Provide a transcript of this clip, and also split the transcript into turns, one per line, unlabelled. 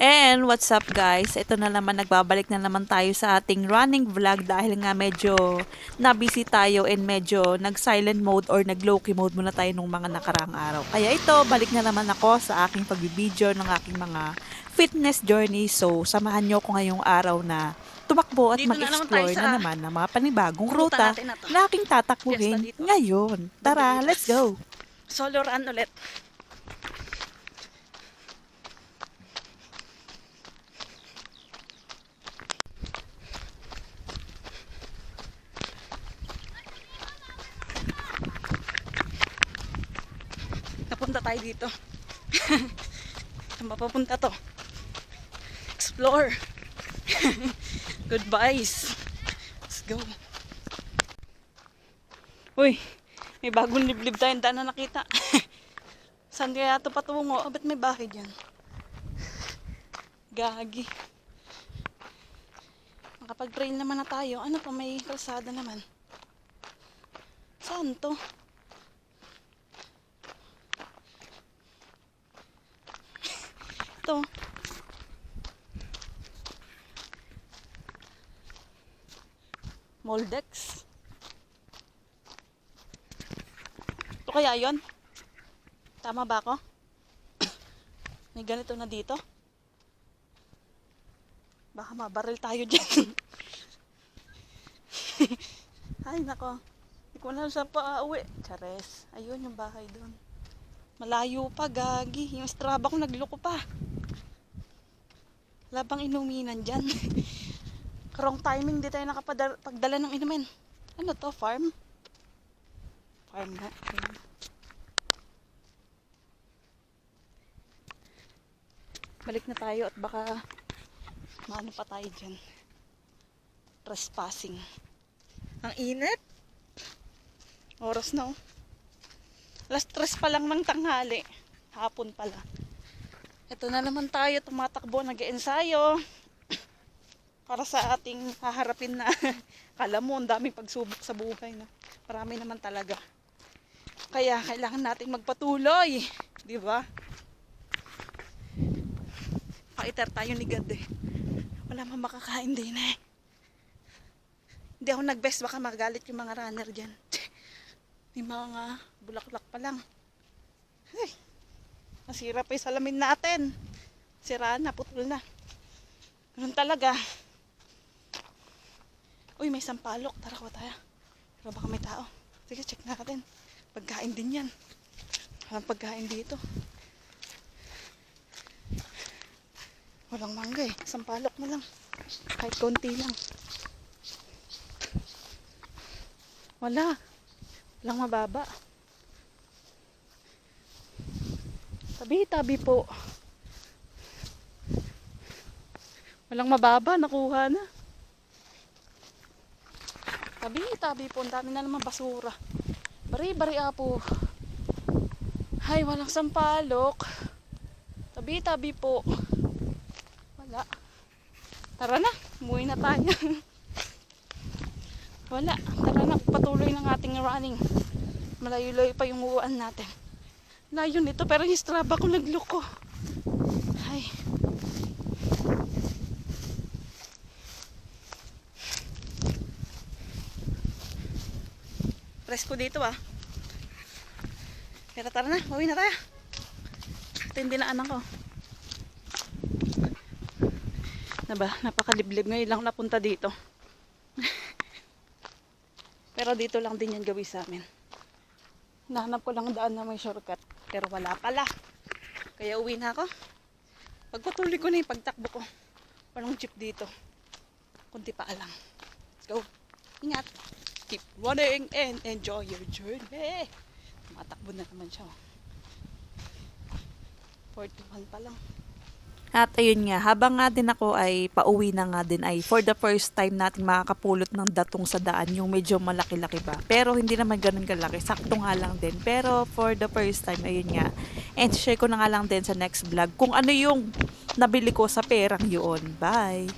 And what's up guys? Ito na naman, nagbabalik na naman tayo sa ating running vlog dahil nga medyo na-busy tayo and medyo nag-silent mode or nag-low-key mode muna tayo nung mga nakaraang araw. Kaya ito, balik na naman ako sa aking pagbibideo ng aking mga fitness journey. So, samahan nyo ko ngayong araw na tumakbo at mag-explore na naman ng mga panibagong ruta na aking tatakbuhin ngayon. Tara, let's go!
Solo run ulit. Napunta tayo dito. Saan mapapunta to? Explore. Goodbyes. Let's go. Uy, may bagong liblib tayong daan na nakita. Saan kaya ito patungo? Oh, ba't may bahay dyan? Gagi. Makapag-trail naman na tayo. Ano pa, may kalsada naman. Saan to? Ito. Moldex. Ito kaya yon? Tama ba ako? May ganito na dito? Baka mabaril tayo dyan. Ay nako. Hindi ko na saan pa uwi. Chares. Ayun yung bahay doon. Malayo pa, gagi. Yung Strava ko nagloko pa. Wala bang inuminan dyan? Karong timing, di tayo nakapagdala ng inumin. Ano to? Farm? Farm na. Balik na tayo at baka maano pa tayo dyan. Trespassing. Ang init. Oras na oh. Alas 3 pa lang ng tanghali. Hapon pala. Ito na naman tayo, tumatakbo, nag-ensayo. Para sa ating haharapin na kala mo, ang daming pagsubok sa buhay. No? Marami naman talaga. Kaya kailangan nating magpatuloy. Di ba? Paiter tayo ni God eh. Wala man makakain din eh. Hindi ako nag-best, baka magalit yung mga runner dyan. May mga bulaklak pa lang. Hey, nasira pa yung salamin natin. Sira na, putol na. Ganun talaga. Uy, may sampalok. Tara ko tayo. Pero baka may tao. Sige, check natin. Pagkain din yan. Walang pagkain dito. Walang mangga eh. Sampalok na lang. Kahit konti lang. Wala. Walang mababa. Tabi-tabi po. Walang mababa. Nakuha na. Tabi-tabi po. Ang dami na naman basura. Bari-bari apo. Ay, walang sampalok. Tabi-tabi po. Wala. Tara na. Umuwi na tayo. Wala. Tara na. Patuloy ng ating running. Malayo-layo pa yung uwan natin. Layo nito. Pero yung Strava ko nagloko. Ay. Presko dito ah. Pero tara na. Uwi na tayo. Ito yung dinaanan ko. Napakaliblib ngayon lang napunta dito. Pero dito lang din yan gawin sa amin. Nahanap ko lang daan na may shortcut. Pero wala pala. Kaya uwi na ako. Pagpatuloy ko na yung pagtakbo ko. Walang jeep dito. Kunti pa lang. Let's go. Ingat. Keep running and enjoy your journey. Tumatakbo na naman siya. 41 pa lang.
At ayun nga, habang nga din ako ay pauwi na nga din ay for the first time natin makakapulot ng datong sa daan, yung medyo malaki-laki ba. Pero hindi naman ganun kalaki, sakto nga lang din. Pero for the first time, ayun nga. And share ko na nga lang din sa next vlog kung ano yung nabili ko sa perang yun. Bye!